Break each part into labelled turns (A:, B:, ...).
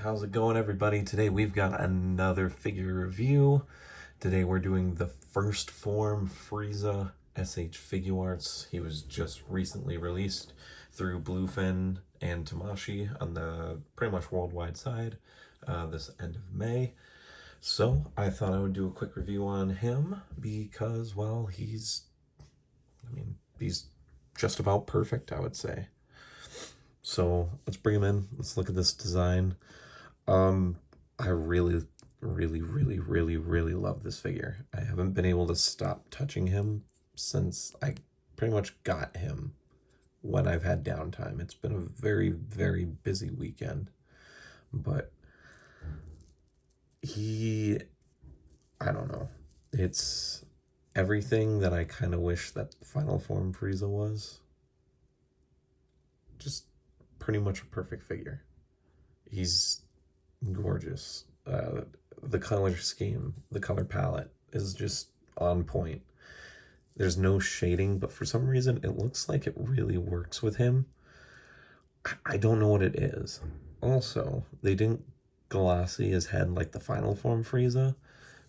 A: How's it going, everybody? Today we've got another figure review. Today we're doing the first form Frieza SH Figuarts. He was just recently released through Bluefin and Tamashii on the pretty much worldwide side this end of May. So I thought I would do a quick review on him because, well, he's just about perfect, I would say. So let's bring him in. Let's look at this design. I really love this figure. I haven't been able to stop touching him since I pretty much got him when I've had downtime. It's been a very busy weekend, but I don't know. It's everything that I kind of wish that Final Form Frieza was. Just pretty much a perfect figure. He's gorgeous. The color scheme, the color palette is just on point. There's no shading, but for some reason it looks like it really works with him. I don't know what it is. Also, they didn't glossy his head like the Final Form Frieza,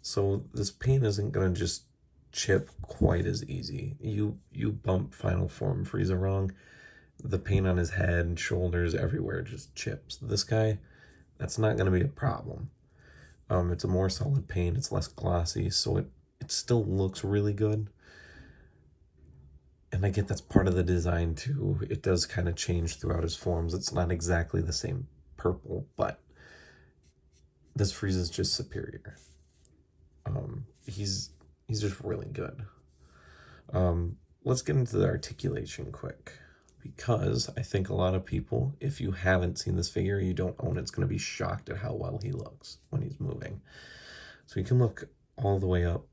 A: so this paint isn't gonna just chip quite as easy. You bump Final Form Frieza wrong, the paint on his head and shoulders everywhere just chips. This guy, that's not going to be a problem. It's a more solid paint, it's less glossy, so it still looks really good. And I get that's part of the design too. It does kind of change throughout his forms. It's not exactly the same purple, but this Frieza is just superior. He's just really good. Let's get into the articulation quick, because I think a lot of people, if you haven't seen this figure, you don't own it, it's going to be shocked at how well he looks when he's moving. So you can look all the way up,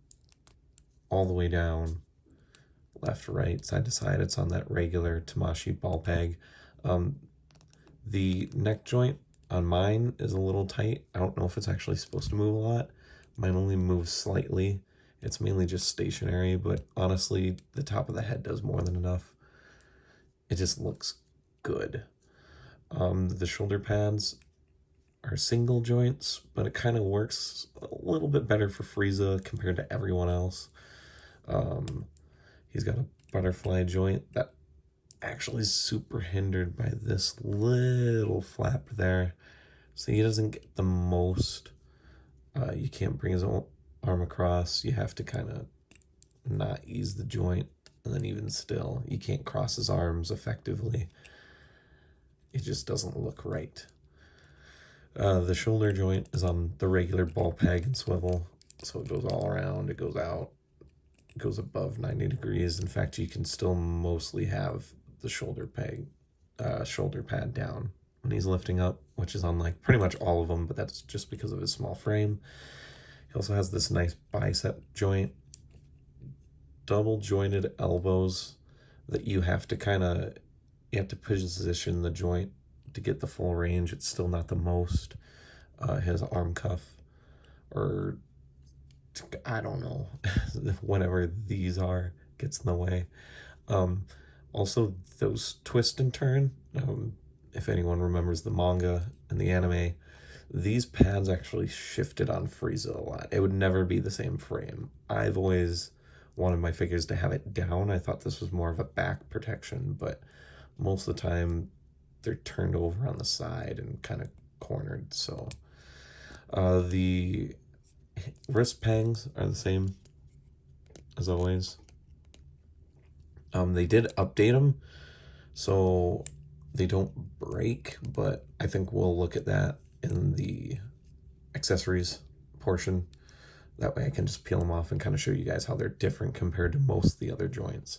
A: all the way down, left, right, side to side. It's on that regular Tamashii ball peg. The neck joint on mine is a little tight. I don't know if it's actually supposed to move a lot. Mine only moves slightly. It's mainly just stationary, but honestly, the top of the head does more than enough. It just looks good. The shoulder pads are single joints, but it kind of works a little bit better for Frieza compared to everyone else. He's got a butterfly joint that actually is super hindered by this little flap there, so he doesn't get the most. You can't bring his own arm across. You have to kind of not ease the joint, and then even still, you can't cross his arms effectively. It just doesn't look right. The shoulder joint is on the regular ball peg and swivel, so it goes all around, it goes out, it goes above 90 degrees. In fact, you can still mostly have the shoulder pad down when he's lifting up, which is on like pretty much all of them, but that's just because of his small frame. He also has this nice bicep joint, double jointed elbows that you have to position the joint to get the full range. It's still not the most. His arm cuff, or I don't know, whatever these are, gets in the way. Also, those twist and turn, if anyone remembers the manga and the anime, these pads actually shifted on Frieza a lot. It would never be the same frame. I've always wanted my figures to have it down. I thought this was more of a back protection, but most of the time they're turned over on the side and kind of cornered. So the wrist pegs are the same as always. They did update them so they don't break, but I think we'll look at that in the accessories portion. That way I can just peel them off and kind of show you guys how they're different compared to most of the other joints.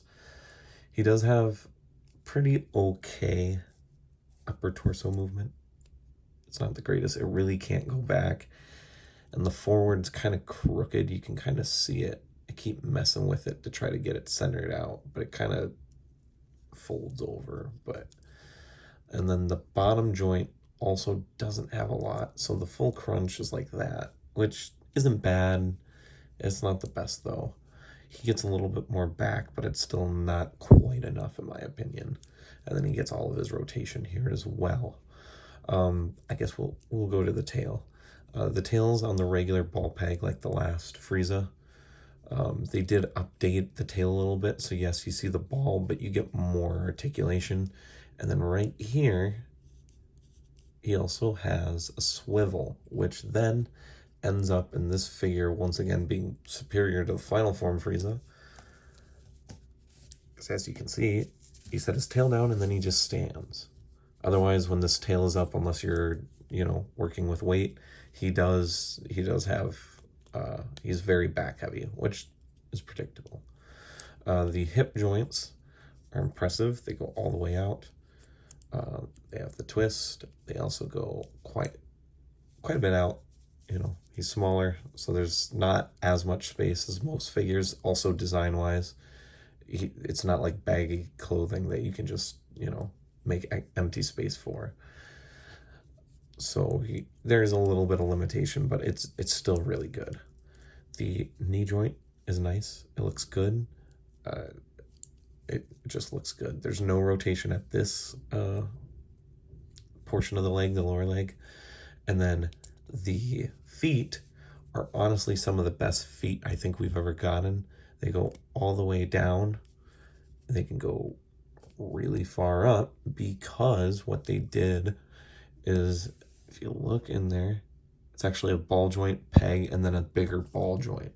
A: He does have pretty okay upper torso movement. It's not the greatest. It really can't go back. And the forward's kind of crooked. You can kind of see it. I keep messing with it to try to get it centered out, but it kind of folds over. And then the bottom joint also doesn't have a lot, so the full crunch is like that, which isn't bad. It's not the best though. He gets a little bit more back, but it's still not quite enough in my opinion. And then he gets all of his rotation here as well. I guess we'll go to the tail. The tail's on the regular ball peg like the last Frieza. They did update the tail a little bit, so yes, you see the ball, but you get more articulation. And then right here, he also has a swivel, which then ends up in this figure once again being superior to the final form Frieza. Because as you can see, he set his tail down and then he just stands. Otherwise, when this tail is up, unless you're, working with weight, he does have, he's very back heavy, which is predictable. The hip joints are impressive. They go all the way out. They have the twist. They also go quite a bit out. He's smaller, so there's not as much space as most figures. Also, design-wise, it's not like baggy clothing that you can just, make empty space for. So there's a little bit of limitation, but it's still really good. The knee joint is nice. It looks good. It just looks good. There's no rotation at this portion of the leg, the lower leg. And then the feet are honestly some of the best feet I think we've ever gotten. They go all the way down. They can go really far up because what they did is, if you look in there, it's actually a ball joint peg and then a bigger ball joint.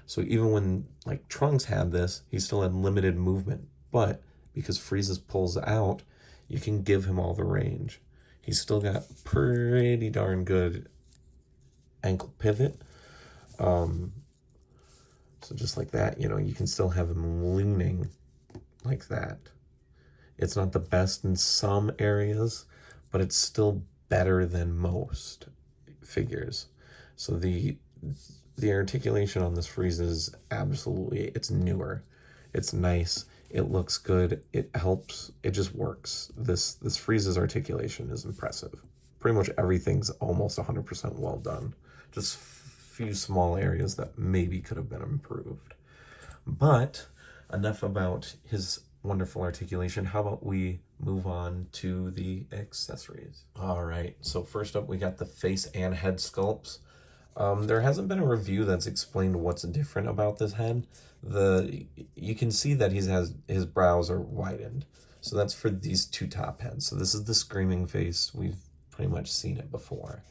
A: So even when like Trunks had this, he still had limited movement. But because Frieza's pulls out, you can give him all the range. He's still got pretty darn good ankle pivot. So just like that, you can still have him leaning like that. It's not the best in some areas, but it's still better than most figures. So the articulation on this Frieza is absolutely, it's newer. It's nice. It looks good. It helps. It just works. This Frieza's articulation is impressive. Pretty much everything's almost 100% well done. Just few small areas that maybe could have been improved. But enough about his wonderful articulation. How about we move on to the accessories? All right, so first up we got the face and head sculpts. There hasn't been a review that's explained what's different about this head. You can see that his brows are widened, so that's for these two top heads. So this is the screaming face. We've pretty much seen it before.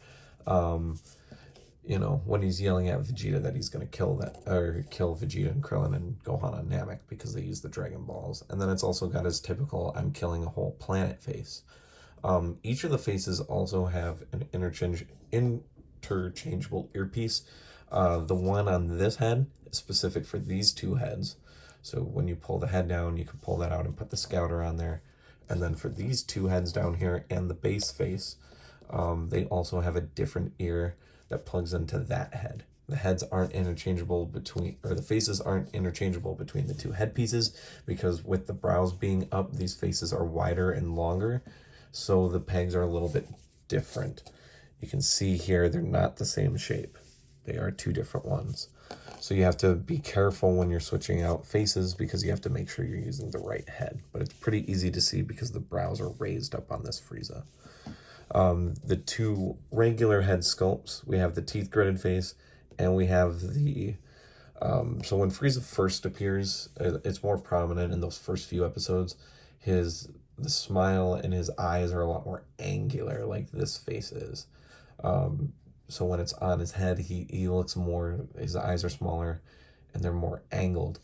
A: When he's yelling at Vegeta that he's gonna kill Vegeta and Krillin and Gohan and Namek because they use the Dragon Balls. And then it's also got his typical "I'm killing a whole planet" face. Each of the faces also have an interchangeable earpiece. The one on this head is specific for these two heads. So when you pull the head down, you can pull that out and put the scouter on there. And then for these two heads down here and the base face, they also have a different ear that plugs into that head. The heads aren't interchangeable the faces aren't interchangeable between the two headpieces because with the brows being up, these faces are wider and longer. So the pegs are a little bit different. You can see here, they're not the same shape. They are two different ones. So you have to be careful when you're switching out faces because you have to make sure you're using the right head. But it's pretty easy to see because the brows are raised up on this Frieza. The two regular head sculpts, we have the teeth gritted face and we have the so when Frieza first appears, it's more prominent in those first few episodes. The smile and his eyes are a lot more angular like this face is. So when it's on his head, he looks more, his eyes are smaller and they're more angled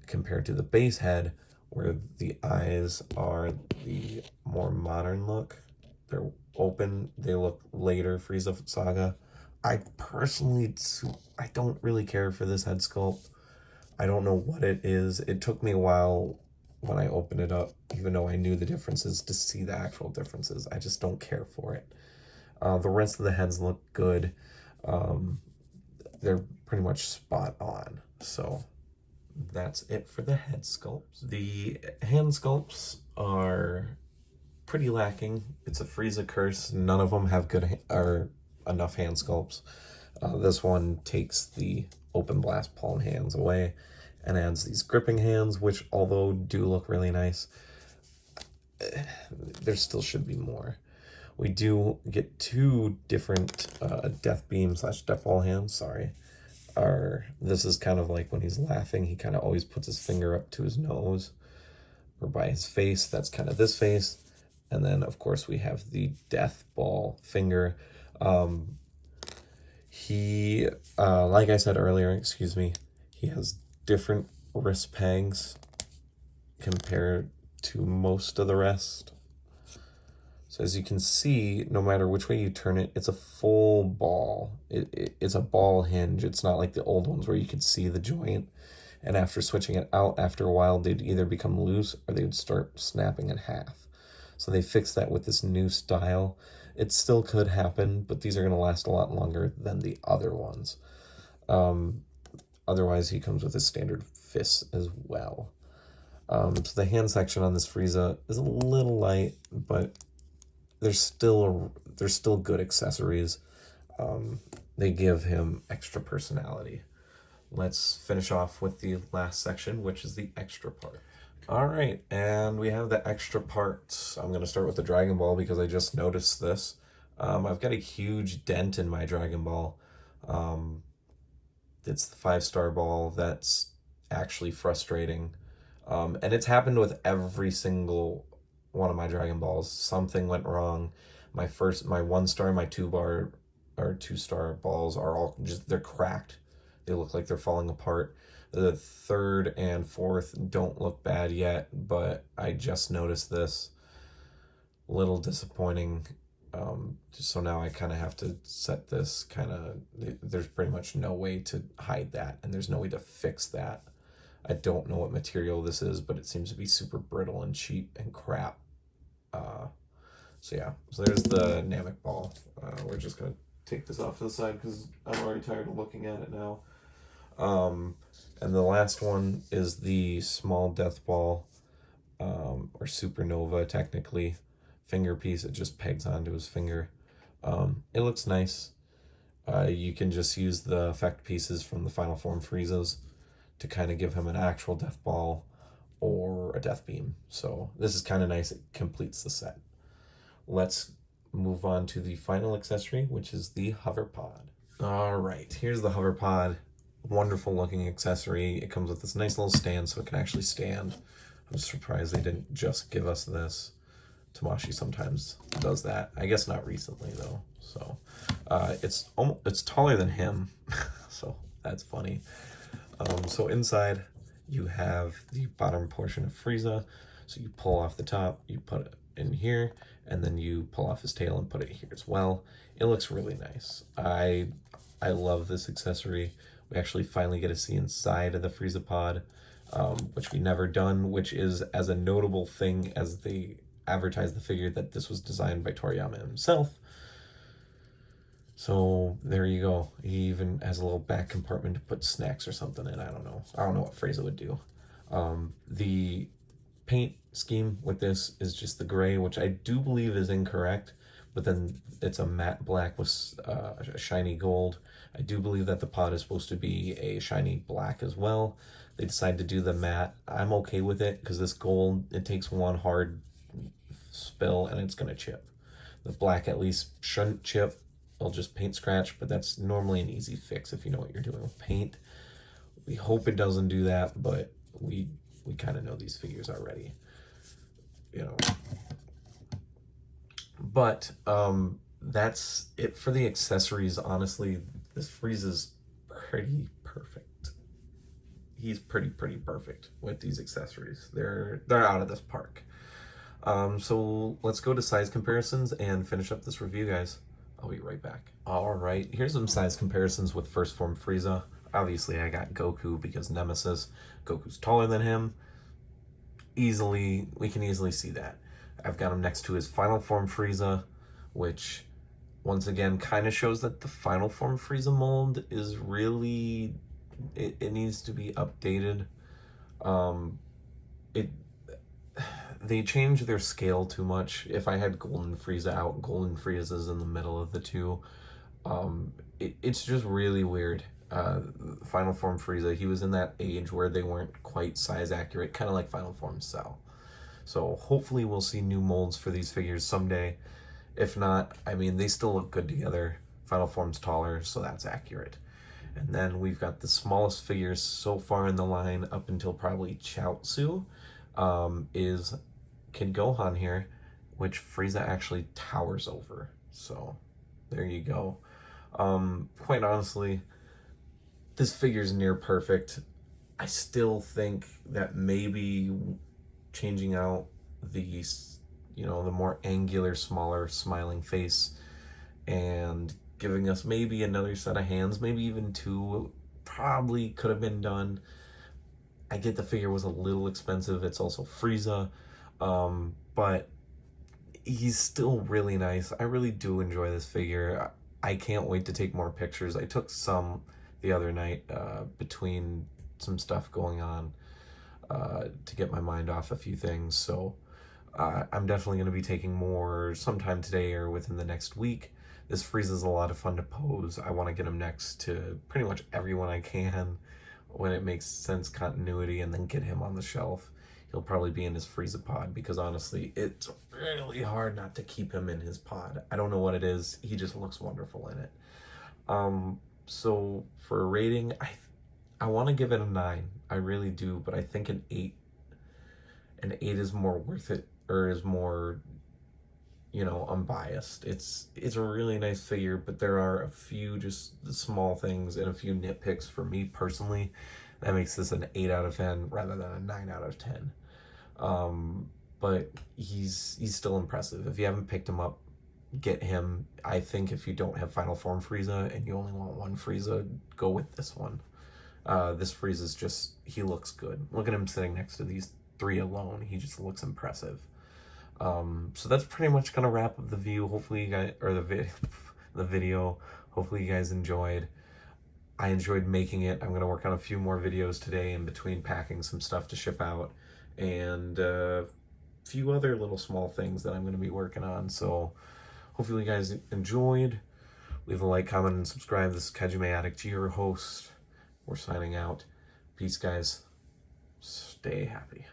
A: compared to the base head where the eyes are the more modern look. They're open, they look later Frieza saga. I don't really care for this head sculpt. I don't know what it is. It took me a while when I opened it up, even though I knew the differences, to see the actual differences. I just don't care for it. The rest of the heads look good. They're pretty much spot on. So that's it for the head sculpts. The hand sculpts are pretty lacking. It's a Frieza curse. None of them have enough hand sculpts. This one takes the open blast palm hands away and adds these gripping hands, which although do look really nice, there still should be more. We do get two different death beam slash death ball hands, sorry. This is kind of like when he's laughing, he kind of always puts his finger up to his nose or by his face. That's kind of this face. And then, of course, we have the death ball finger. He, like I said earlier, excuse me, he has different wrist pegs compared to most of the rest. So as you can see, no matter which way you turn it, it's a full ball. It's a ball hinge. It's not like the old ones where you could see the joint. And after switching it out, after a while, they'd either become loose or they would start snapping in half. So they fixed that with this new style. It still could happen, but these are going to last a lot longer than the other ones. Otherwise, he comes with his standard fists as well. So the hand section on this Frieza is a little light, but there's still good accessories. They give him extra personality. Let's finish off with the last section, which is the extra part. All right, and we have the extra parts. I'm going to start with the Dragon Ball because I just noticed this. I've got a huge dent in my Dragon Ball. It's the 5-star ball that's actually frustrating. And it's happened with every single one of my Dragon Balls. Something went wrong. My 1-star, my 2-star balls are all just, they're cracked. They look like they're falling apart. The 3rd and 4th don't look bad yet, but I just noticed this. Little disappointing. So now I kind of have to set this there's pretty much no way to hide that, and there's no way to fix that. I don't know what material this is, but it seems to be super brittle and cheap and crap. So yeah, so there's the Namek ball. We're just going to take this off to the side because I'm already tired of looking at it now. And the last one is the small death ball, or supernova, technically. Finger piece, it just pegs onto his finger. It looks nice. You can just use the effect pieces from the Final Form Friezas to kind of give him an actual death ball or a death beam. So this is kind of nice. It completes the set. Let's move on to the final accessory, which is the hover pod. All right, here's the hover pod. Wonderful looking accessory. It comes with this nice little stand so it can actually stand. I'm surprised they didn't just give us this. Tamashii sometimes does that. I guess not recently though. So it's taller than him. So that's funny. So inside you have the bottom portion of Frieza. So you pull off the top, you put it in here, and then you pull off his tail and put it here as well. It looks really nice. I love this accessory. We actually finally get to see inside of the Frieza pod, which we never done, which is as a notable thing as they advertised the figure that this was designed by Toriyama himself. So there you go. He even has a little back compartment to put snacks or something in. I don't know what Frieza would do. The paint scheme with this is just the gray, which I do believe is incorrect, but then it's a matte black with a shiny gold. I do believe that the pod is supposed to be a shiny black as well. They decided to do the matte. I'm okay with it because this gold, it takes one hard spill and it's gonna chip. The black at least shouldn't chip. It'll just paint scratch, but that's normally an easy fix if you know what you're doing with paint. We hope it doesn't do that, but we kind of know these figures already, you know. But that's it for the accessories. Honestly, this Frieza's pretty perfect. He's pretty perfect with these accessories. They're out of this park. So let's go to size comparisons and finish up this review, guys. I'll be right back. All right, here's some size comparisons with First Form Frieza. Obviously, I got Goku because Nemesis. Goku's taller than him. We can easily see that. I've got him next to his Final Form Frieza, which, once again, kind of shows that the Final Form Frieza mold is really... It needs to be updated. They changed their scale too much. If I had Golden Frieza out, Golden Frieza's in the middle of the two. It's just really weird. Final Form Frieza, he was in that age where they weren't quite size accurate, kind of like Final Form Cell. So hopefully we'll see new molds for these figures someday. If not, I mean, they still look good together. Final form's taller, so that's accurate. And then we've got the smallest figures so far in the line up until probably Chaozu, is Kid Gohan here, which Frieza actually towers over. So there you go. Quite honestly, this figure's near perfect. I still think that maybe changing out the, the more angular, smaller, smiling face and giving us maybe another set of hands, maybe even two, probably could have been done. I get the figure was a little expensive. It's also Frieza, but he's still really nice. I really do enjoy this figure. I can't wait to take more pictures. I took some the other night between some stuff going on to get my mind off a few things. So I'm definitely going to be taking more sometime today or within the next week. This Frieza's a lot of fun to pose. I want to get him next to pretty much everyone I can when it makes sense continuity, and then get him on the shelf. He'll probably be in his Frieza pod because honestly, it's really hard not to keep him in his pod. I don't know what it is. He just looks wonderful in it. So for a rating, I want to give it a 9. I really do, but I think an 8 is more worth it, or is more, unbiased. It's a really nice figure, but there are a few just small things and a few nitpicks for me personally that makes this an 8 out of 10 rather than a 9 out of 10. But he's still impressive. If you haven't picked him up, get him. I think if you don't have Final Form Frieza and you only want one Frieza, go with this one. This Frieza's just, he looks good. Look at him sitting next to these 3 alone. He just looks impressive. So that's pretty much gonna wrap up the view. Hopefully you guys, or the video. Hopefully you guys enjoyed. I enjoyed making it. I'm gonna work on a few more videos today in between packing some stuff to ship out, and a few other little small things that I'm gonna be working on. So hopefully you guys enjoyed. Leave a like, comment, and subscribe. This is Kajime Addict, your host. We're signing out. Peace, guys. Stay happy.